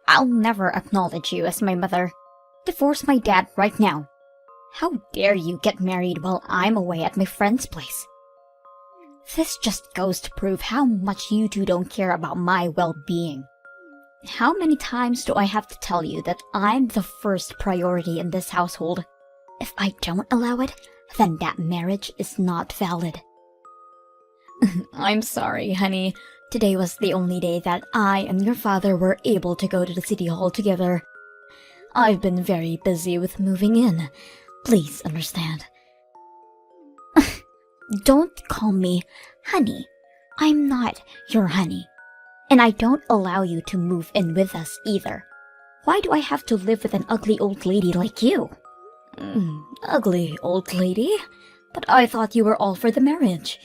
I'll never acknowledge you as my mother. Divorce my dad right now. How dare you get married while I'm away at my friend's place? This just goes to prove how much you two don't care about my well-being. How many times do I have to tell you that I'm the first priority in this household? If I don't allow it, then that marriage is not valid. I'm sorry, honey. Today was the only day that I and your father were able to go to the city hall together. I've been very busy with moving in. Please understand. Don't call me honey. I'm not your honey. And I don't allow you to move in with us either. Why do I have to live with an ugly old lady like you? Ugly old lady? But I thought you were all for the marriage.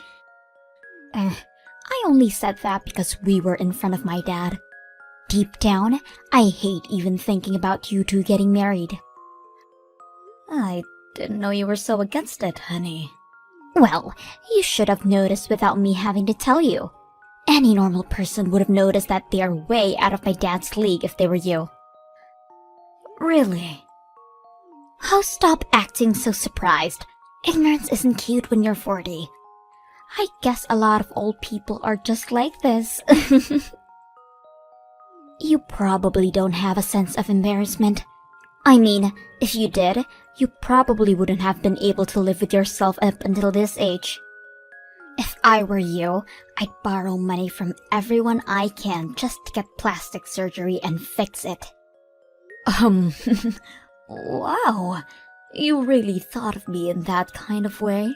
I only said that because we were in front of my dad. Deep down, I hate even thinking about you two getting married. I didn't know you were so against it, honey. Well, you should have noticed without me having to tell you. Any normal person would have noticed that they are way out of my dad's league if they were you. Really? Oh, stop acting so surprised. Ignorance isn't cute when you're 40. I guess a lot of old people are just like this. You probably don't have a sense of embarrassment. I mean, if you did, you probably wouldn't have been able to live with yourself up until this age. If I were you, I'd borrow money from everyone I can just to get plastic surgery and fix it. Wow, you really thought of me in that kind of way?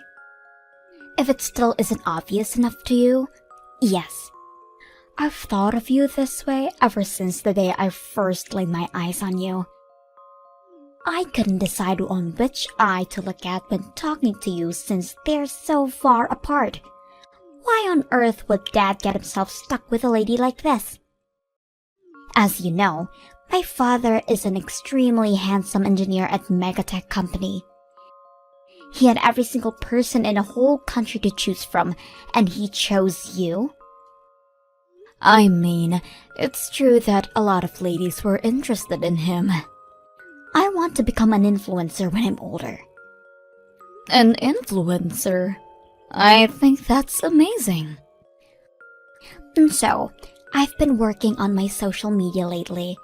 If it still isn't obvious enough to you, yes. I've thought of you this way ever since the day I first laid my eyes on you. I couldn't decide on which eye to look at when talking to you since they're so far apart. Why on earth would Dad get himself stuck with a lady like this? As you know, my father is an extremely handsome engineer at Megatech Company. He had every single person in the whole country to choose from, and he chose you? I mean, it's true that a lot of ladies were interested in him. I want to become an influencer when I'm older. An influencer? I think that's amazing. So, I've been working on my social media lately.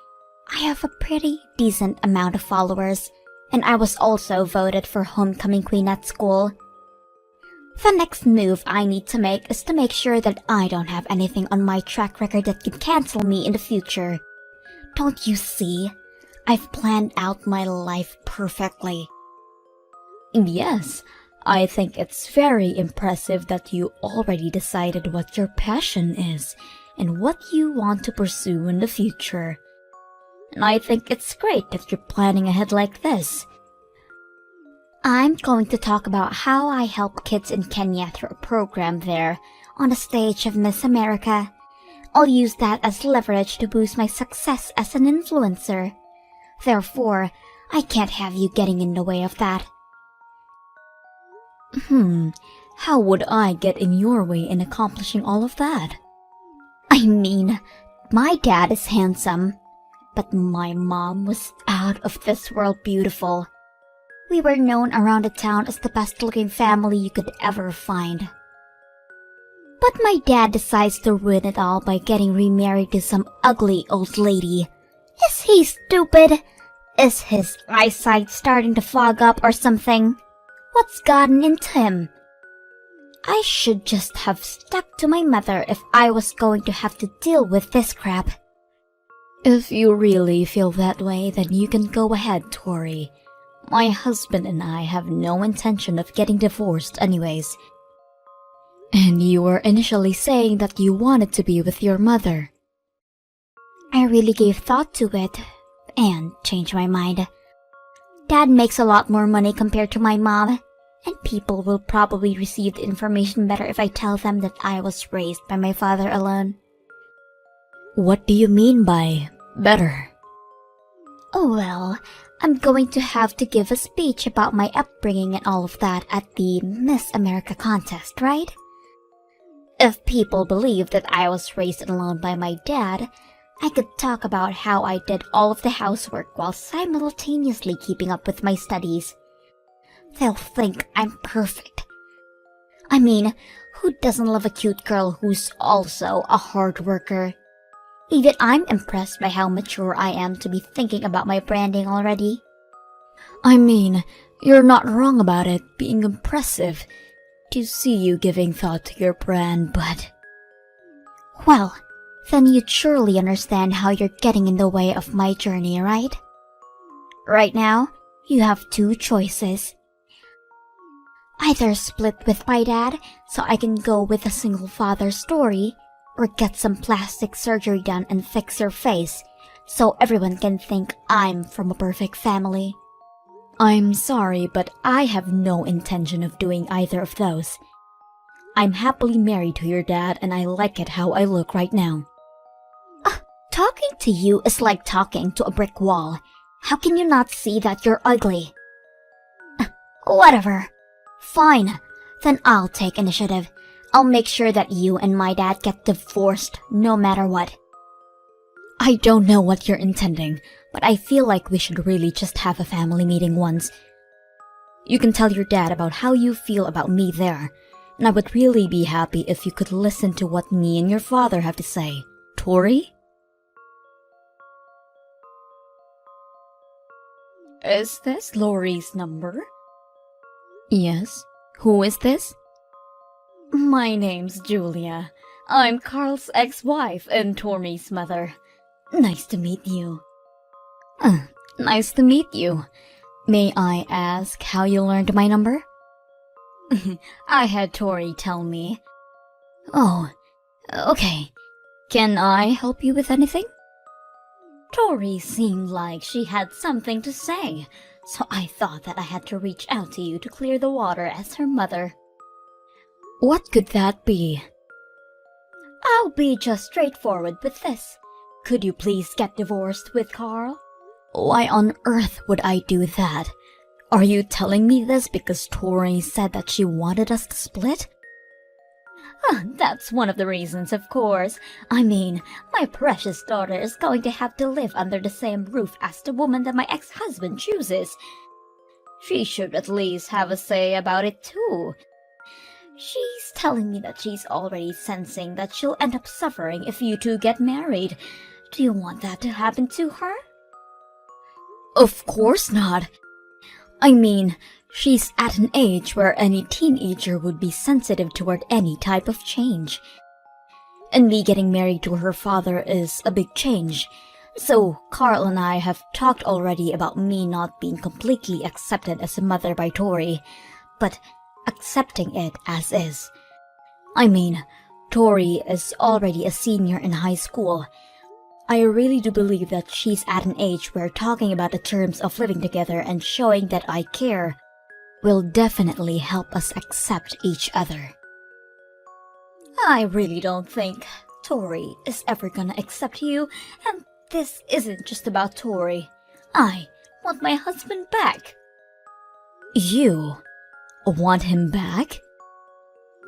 I have a pretty decent amount of followers, and I was also voted for homecoming queen at school. The next move I need to make is to make sure that I don't have anything on my track record that could cancel me in the future. Don't you see? I've planned out my life perfectly. Yes, I think it's very impressive that you already decided what your passion is and what you want to pursue in the future. And I think it's great that you're planning ahead like this. I'm going to talk about how I help kids in Kenya through a program there on the stage of Miss America. I'll use that as leverage to boost my success as an influencer. Therefore, I can't have you getting in the way of that. How would I get in your way in accomplishing all of that? I mean, my dad is handsome, but my mom was out of this world beautiful. We were known around the town as the best-looking family you could ever find. But my dad decides to ruin it all by getting remarried to some ugly old lady. Is he stupid? Is his eyesight starting to fog up or something? What's gotten into him? I should just have stuck to my mother if I was going to have to deal with this crap. If you really feel that way, then you can go ahead, Tori. My husband and I have no intention of getting divorced anyways. And you were initially saying that you wanted to be with your mother. I really gave thought to it, and changed my mind. Dad makes a lot more money compared to my mom, and people will probably receive the information better if I tell them that I was raised by my father alone. What do you mean by better? Oh well, I'm going to have to give a speech about my upbringing and all of that at the Miss America contest, right? If people believe that I was raised alone by my dad, I could talk about how I did all of the housework while simultaneously keeping up with my studies. They'll think I'm perfect. I mean, who doesn't love a cute girl who's also a hard worker? Even I'm impressed by how mature I am to be thinking about my branding already. I mean, you're not wrong about it being impressive to see you giving thought to your brand, but... Well, then you'd surely understand how you're getting in the way of my journey, right? Right now, you have two choices. Either split with my dad so I can go with a single father story, or get some plastic surgery done and fix your face so everyone can think I'm from a perfect family. I'm sorry, but I have no intention of doing either of those. I'm happily married to your dad and I like it how I look right now. Talking to you is like talking to a brick wall. How can you not see that you're ugly? Whatever. Fine. Then I'll take initiative. I'll make sure that you and my dad get divorced no matter what. I don't know what you're intending, but I feel like we should really just have a family meeting once. You can tell your dad about how you feel about me there, and I would really be happy if you could listen to what me and your father have to say. Tori? Is this Lori's number? Yes. Who is this? My name's Julia. I'm Carl's ex-wife and Tori's mother. Nice to meet you. Nice to meet you. May I ask how you learned my number? I had Tori tell me. Oh, okay. Can I help you with anything? Tori seemed like she had something to say, so I thought that I had to reach out to you to clear the water as her mother. What could that be? I'll be just straightforward with this. Could you please get divorced with Carl? Why on earth would I do that? Are you telling me this because Tori said that she wanted us to split? That's one of the reasons, of course. I mean, my precious daughter is going to have to live under the same roof as the woman that my ex-husband chooses. She should at least have a say about it too. She's telling me that she's already sensing that she'll end up suffering if you two get married. Do you want that to happen to her? Of course not. I mean, she's at an age where any teenager would be sensitive toward any type of change. And me getting married to her father is a big change. So Carl and I have talked already about me not being completely accepted as a mother by Tori, but accepting it as is. I mean, Tori is already a senior in high school. I really do believe that she's at an age where talking about the terms of living together and showing that I care will definitely help us accept each other. I really don't think Tori is ever gonna accept you, and this isn't just about Tori. I want my husband back. You want him back?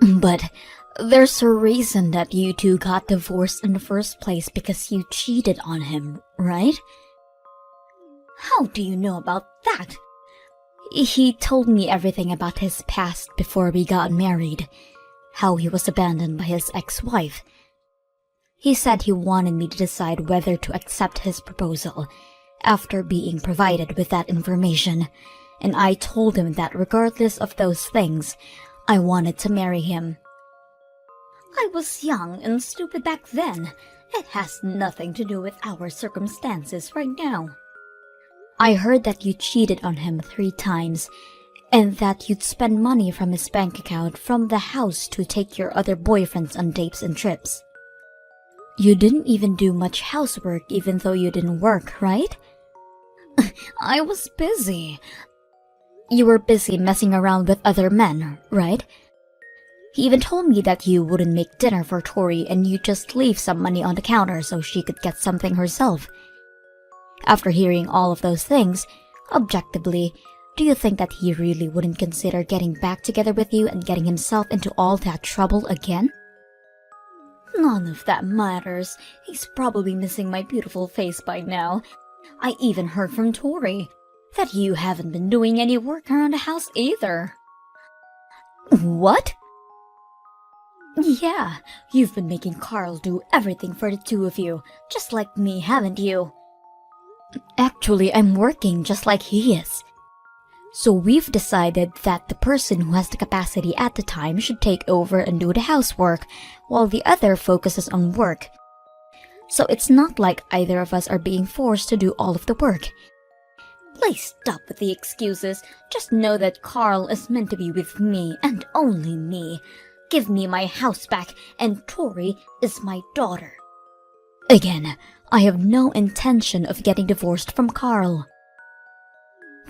But there's a reason that you two got divorced in the first place because you cheated on him, right? How do you know about that? He told me everything about his past before we got married. How he was abandoned by his ex-wife. He said he wanted me to decide whether to accept his proposal after being provided with that information, and I told him that regardless of those things, I wanted to marry him. I was young and stupid back then. It has nothing to do with our circumstances right now. I heard that you cheated on him 3 times, and that you'd spend money from his bank account from the house to take your other boyfriends on dates and trips. You didn't even do much housework even though you didn't work, right? I was busy. You were busy messing around with other men, right? He even told me that you wouldn't make dinner for Tori and you'd just leave some money on the counter so she could get something herself. After hearing all of those things, objectively, do you think that he really wouldn't consider getting back together with you and getting himself into all that trouble again? None of that matters. He's probably missing my beautiful face by now. I even heard from Tori that you haven't been doing any work around the house either. What? Yeah, you've been making Carl do everything for the two of you, just like me, haven't you? Actually, I'm working just like he is. So we've decided that the person who has the capacity at the time should take over and do the housework, while the other focuses on work. So it's not like either of us are being forced to do all of the work. Please stop with the excuses. Just know that Carl is meant to be with me and only me. Give me my house back, and Tori is my daughter. Again, I have no intention of getting divorced from Carl.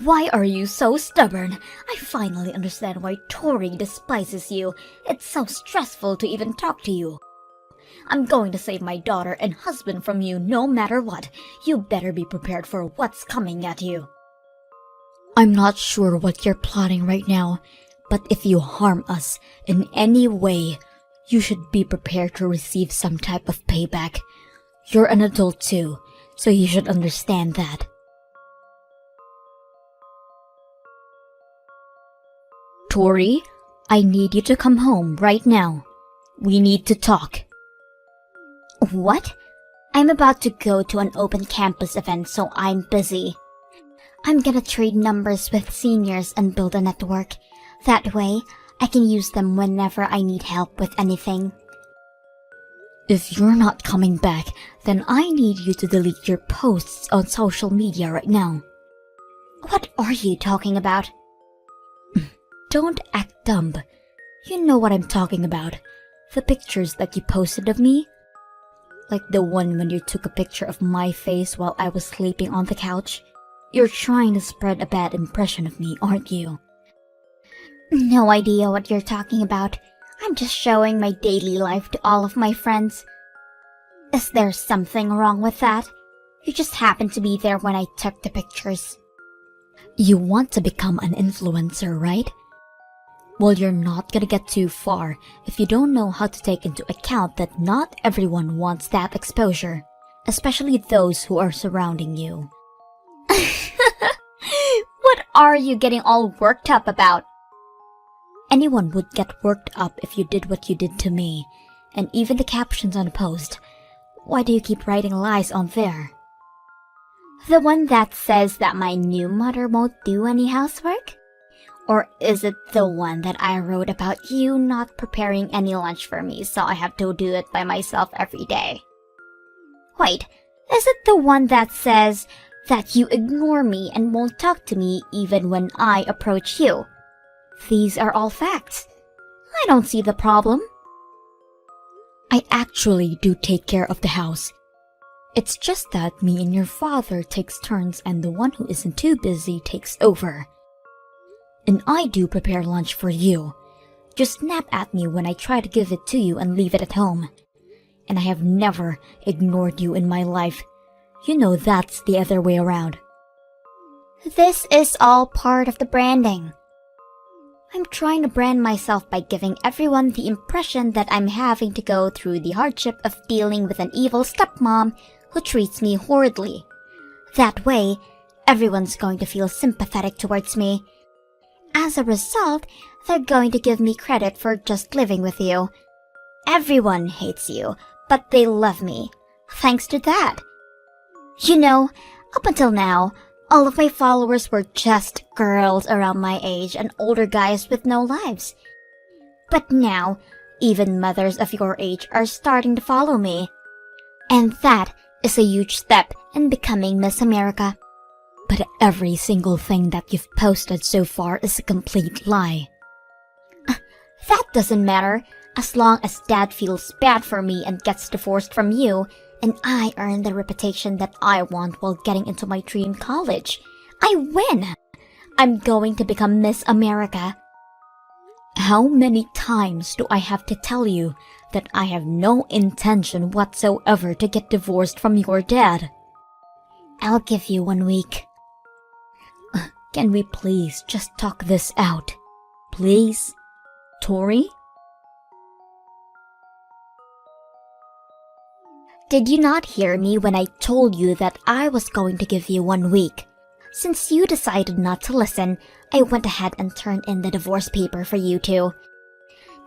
Why are you so stubborn? I finally understand why Tori despises you. It's so stressful to even talk to you. I'm going to save my daughter and husband from you no matter what. You better be prepared for what's coming at you. I'm not sure what you're plotting right now, but if you harm us in any way, you should be prepared to receive some type of payback. You're an adult too, so you should understand that. Tori, I need you to come home right now. We need to talk. What? I'm about to go to an open campus event, so I'm busy. I'm gonna trade numbers with seniors and build a network. That way, I can use them whenever I need help with anything. If you're not coming back, then I need you to delete your posts on social media right now. What are you talking about? Don't act dumb. You know what I'm talking about. The pictures that you posted of me? Like the one when you took a picture of my face while I was sleeping on the couch? You're trying to spread a bad impression of me, aren't you? No idea what you're talking about. I'm just showing my daily life to all of my friends. Is there something wrong with that? You just happened to be there when I took the pictures. You want to become an influencer, right? Well, you're not gonna get too far if you don't know how to take into account that not everyone wants that exposure, especially those who are surrounding you. What are you getting all worked up about? Anyone would get worked up if you did what you did to me, and even the captions on a post. Why do you keep writing lies on there? The one that says that my new mother won't do any housework? Or is it the one that I wrote about you not preparing any lunch for me, so I have to do it by myself every day? Wait, is it the one that says that you ignore me and won't talk to me even when I approach you? These are all facts. I don't see the problem. I actually do take care of the house. It's just that me and your father takes turns and the one who isn't too busy takes over. And I do prepare lunch for you. Just snap at me when I try to give it to you and leave it at home. And I have never ignored you in my life. You know that's the other way around. This is all part of the branding. I'm trying to brand myself by giving everyone the impression that I'm having to go through the hardship of dealing with an evil stepmom who treats me horridly. That way, everyone's going to feel sympathetic towards me. As a result, they're going to give me credit for just living with you. Everyone hates you, but they love me. Thanks to that. You know, up until now, all of my followers were just girls around my age and older guys with no lives. But now, even mothers of your age are starting to follow me. And that is a huge step in becoming Miss America. But every single thing that you've posted so far is a complete lie. That doesn't matter, as long as Dad feels bad for me and gets divorced from you, and I earn the reputation that I want while getting into my dream college. I win! I'm going to become Miss America. How many times do I have to tell you that I have no intention whatsoever to get divorced from your dad? I'll give you 1 week. Can we please just talk this out? Please? Tori? Did you not hear me when I told you that I was going to give you 1 week? Since you decided not to listen, I went ahead and turned in the divorce paper for you two.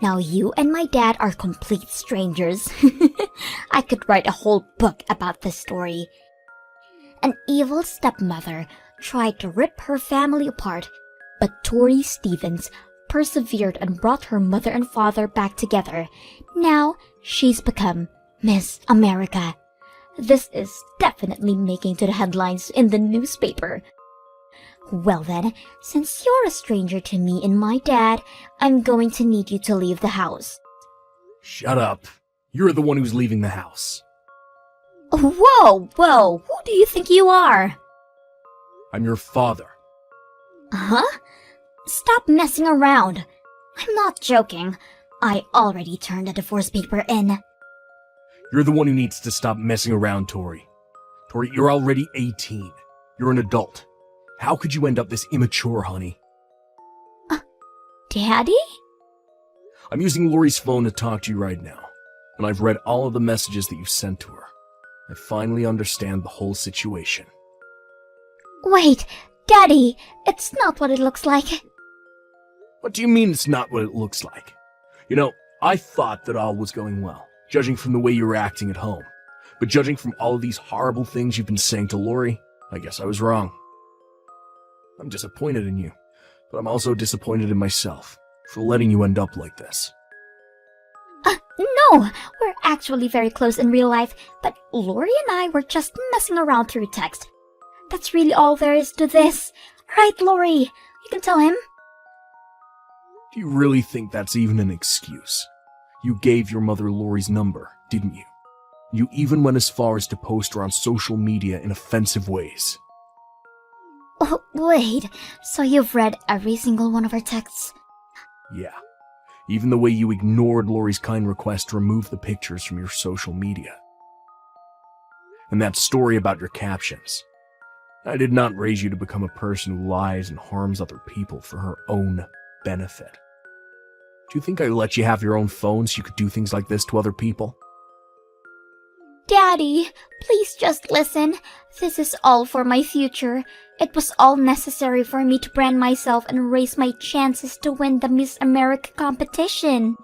Now you and my dad are complete strangers. I could write a whole book about this story. An evil stepmother tried to rip her family apart, but Tori Stevens persevered and brought her mother and father back together. Now she's become Miss America. This is definitely making to the headlines in the newspaper. Well then, since you're a stranger to me and my dad, I'm going to need you to leave the house. Shut up. You're the one who's leaving the house. Whoa, who do you think you are? I'm your father. Huh? Stop messing around. I'm not joking. I already turned the divorce paper in. You're the one who needs to stop messing around, Tori. Tori, you're already 18. You're an adult. How could you end up this immature, honey? Daddy? I'm using Lori's phone to talk to you right now, and I've read all of the messages that you sent to her. I finally understand the whole situation. Wait, Daddy, it's not what it looks like. What do you mean it's not what it looks like? You know, I thought that all was going well, judging from the way you were acting at home. But judging from all of these horrible things you've been saying to Lori, I guess I was wrong. I'm disappointed in you, but I'm also disappointed in myself for letting you end up like this. No, we're actually very close in real life, but Lori and I were just messing around through text. That's really all there is to this. Right, Lori? You can tell him. Do you really think that's even an excuse? You gave your mother Lori's number, didn't you? You even went as far as to post her on social media in offensive ways. Oh, wait, so you've read every single one of our texts? Yeah. Even the way you ignored Lori's kind request to remove the pictures from your social media. And that story about your captions. I did not raise you to become a person who lies and harms other people for her own benefit. Do you think I let you have your own phone so you could do things like this to other people? Daddy, please just listen. This is all for my future. It was all necessary for me to brand myself and raise my chances to win the Miss America competition.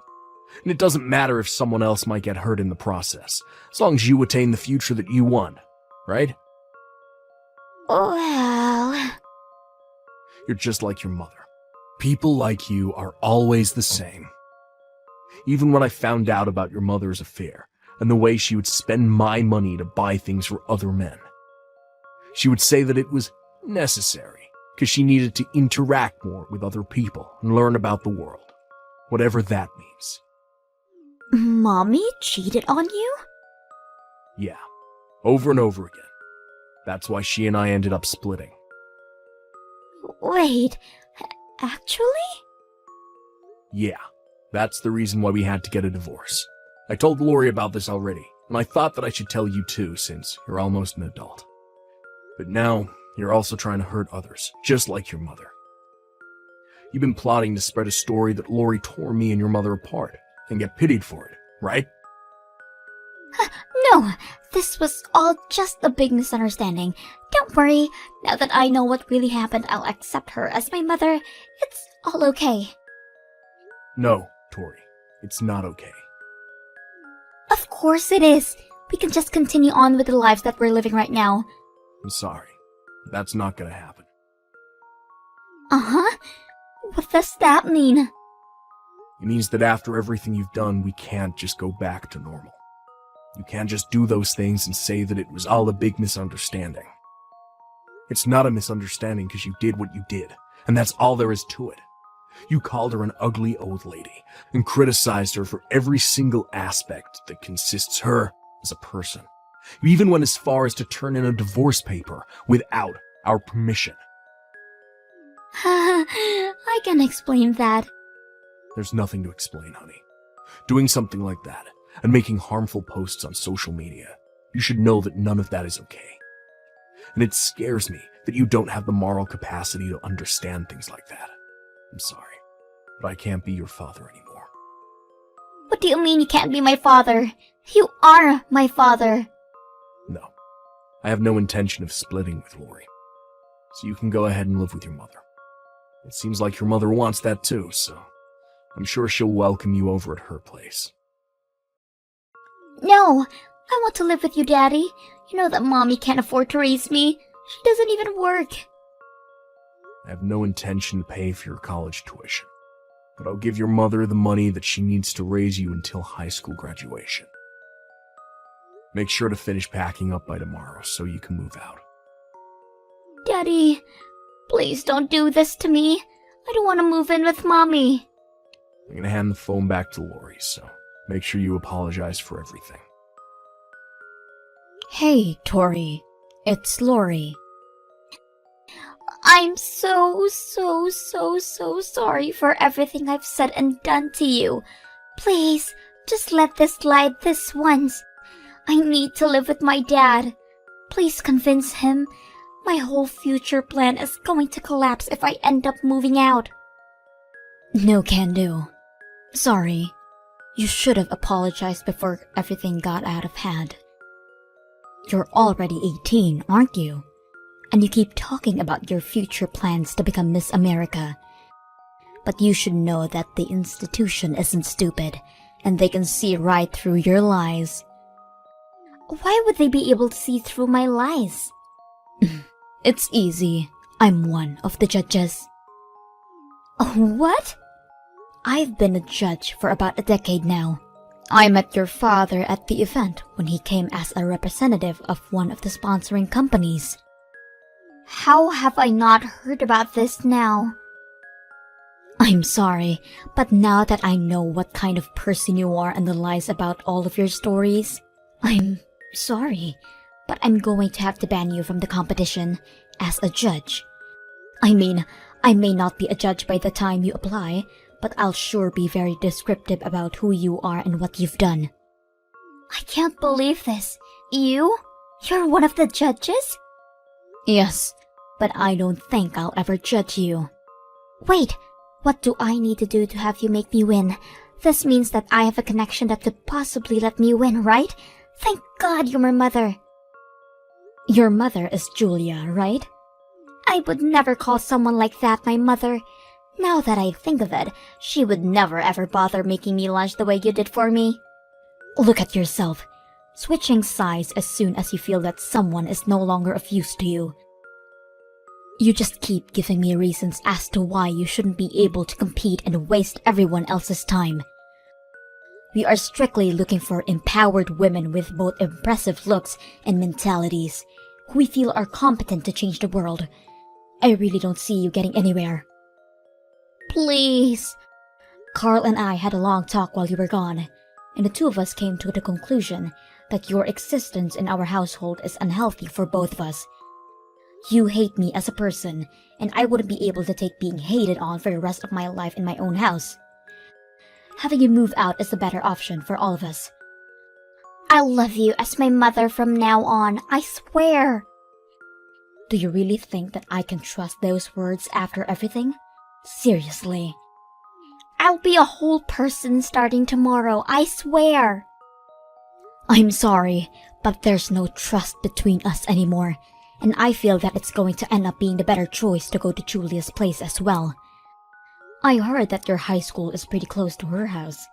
And it doesn't matter if someone else might get hurt in the process, as long as you attain the future that you want, right? Well... You're just like your mother. People like you are always the same. Even when I found out about your mother's affair, and the way she would spend my money to buy things for other men, she would say that it was necessary, because she needed to interact more with other people and learn about the world, whatever that means. Mommy cheated on you? Yeah, over and over again. That's why she and I ended up splitting. Wait, actually? Yeah, that's the reason why we had to get a divorce. I told Lori about this already, and I thought that I should tell you too, since you're almost an adult. But now, you're also trying to hurt others, just like your mother. You've been plotting to spread a story that Lori tore me and your mother apart, and get pitied for it, right? No, this was all just a big misunderstanding. Don't worry, now that I know what really happened, I'll accept her as my mother. It's all okay. No, Tori, it's not okay. Of course it is. We can just continue on with the lives that we're living right now. I'm sorry. That's not gonna happen. Uh-huh? What does that mean? It means that after everything you've done, we can't just go back to normal. You can't just do those things and say that it was all a big misunderstanding. It's not a misunderstanding because you did what you did, and that's all there is to it. You called her an ugly old lady and criticized her for every single aspect that consists her as a person. You even went as far as to turn in a divorce paper without our permission. I can explain that. There's nothing to explain, honey. Doing something like that and making harmful posts on social media, you should know that none of that is okay. And it scares me that you don't have the moral capacity to understand things like that. I'm sorry, but I can't be your father anymore. What do you mean you can't be my father? You are my father. No, I have no intention of splitting with Lori. So you can go ahead and live with your mother. It seems like your mother wants that too, so I'm sure she'll welcome you over at her place. No, I want to live with you, Daddy. You know that Mommy can't afford to raise me. She doesn't even work. I have no intention to pay for your college tuition, but I'll give your mother the money that she needs to raise you until high school graduation. Make sure to finish packing up by tomorrow so you can move out. Daddy, please don't do this to me. I don't want to move in with Mommy. I'm gonna hand the phone back to Lori, so make sure you apologize for everything. Hey, Tori. It's Lori. I'm so sorry for everything I've said and done to you. Please, just let this slide this once. I need to live with my dad. Please convince him. My whole future plan is going to collapse if I end up moving out. No can do. Sorry. You should have apologized before everything got out of hand. You're already 18, aren't you? And you keep talking about your future plans to become Miss America. But you should know that the institution isn't stupid, and they can see right through your lies. Why would they be able to see through my lies? It's easy. I'm one of the judges. What? I've been a judge for about a decade now. I met your father at the event when he came as a representative of one of the sponsoring companies. How have I not heard about this now? I'm sorry, but now that I know what kind of person you are and the lies about all of your stories, I'm sorry, but I'm going to have to ban you from the competition as a judge. I mean, I may not be a judge by the time you apply, but I'll sure be very descriptive about who you are and what you've done. I can't believe this. You're one of the judges? Yes, but I don't think I'll ever judge you. Wait, what do I need to do to have you make me win? This means that I have a connection that could possibly let me win, right? Thank God you're my mother. Your mother is Julia, right? I would never call someone like that my mother. Now that I think of it, she would never ever bother making me lunch the way you did for me. Look at yourself, switching sides as soon as you feel that someone is no longer of use to you. You just keep giving me reasons as to why you shouldn't be able to compete and waste everyone else's time. We are strictly looking for empowered women with both impressive looks and mentalities, who we feel are competent to change the world. I really don't see you getting anywhere. Please. Carl and I had a long talk while you were gone, and the two of us came to the conclusion that your existence in our household is unhealthy for both of us. You hate me as a person, and I wouldn't be able to take being hated on for the rest of my life in my own house. Having you move out is the better option for all of us. I'll love you as my mother from now on, I swear. Do you really think that I can trust those words after everything? Seriously. I'll be a whole person starting tomorrow, I swear. I'm sorry, but there's no trust between us anymore, and I feel that it's going to end up being the better choice to go to Julia's place as well. I heard that your high school is pretty close to her house.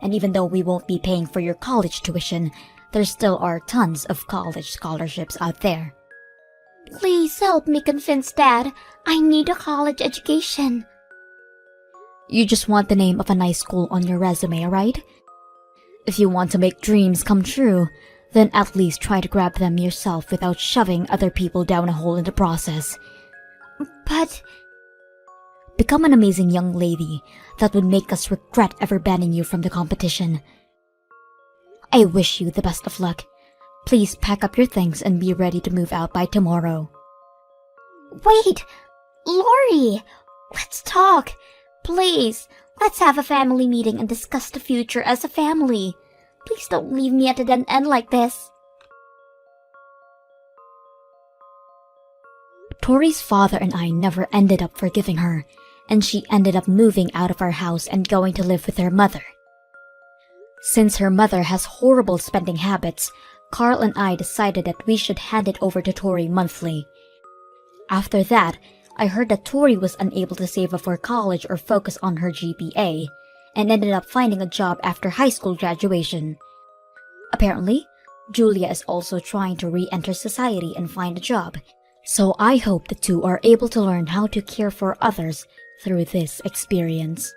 And even though we won't be paying for your college tuition, there still are tons of college scholarships out there. Please help me convince Dad. I need a college education. You just want the name of a nice school on your resume, right? If you want to make dreams come true, then at least try to grab them yourself without shoving other people down a hole in the process. But... Become an amazing young lady that would make us regret ever banning you from the competition. I wish you the best of luck. Please pack up your things and be ready to move out by tomorrow. Wait! Lori! Let's talk! Please, let's have a family meeting and discuss the future as a family. Please don't leave me at a dead end like this. Tori's father and I never ended up forgiving her, and she ended up moving out of our house and going to live with her mother. Since her mother has horrible spending habits, Carl and I decided that we should hand it over to Tori monthly. After that, I heard that Tori was unable to save up for college or focus on her GPA, and ended up finding a job after high school graduation. Apparently, Julia is also trying to re-enter society and find a job, so I hope the two are able to learn how to care for others through this experience.